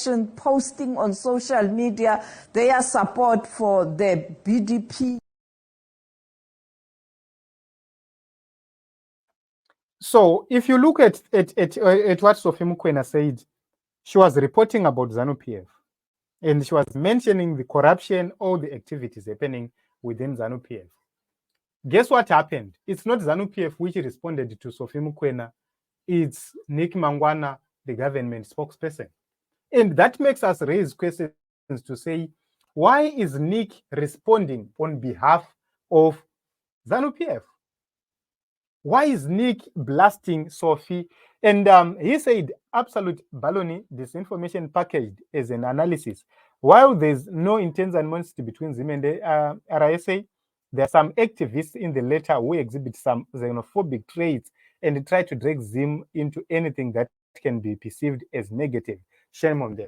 election, posting on social media their support for the BDP. So if you look at what Sophie Mukwena said, she was reporting about ZANU-PF, and she was mentioning the corruption, all the activities happening within ZANU-PF. Guess what happened? It's not ZANU-PF which responded to Sophie Mukwena, it's Nick Mangwana, the government spokesperson. And that makes us raise questions to say, why is Nick responding on behalf of ZANU-PF? Why is Nick blasting Sophie? And he said absolute baloney, disinformation packaged as an analysis. While there's no intense animosity between Zim and the RSA, there are some activists in the letter who exhibit some xenophobic traits and try to drag Zim into anything that can be perceived as negative. Shame on them.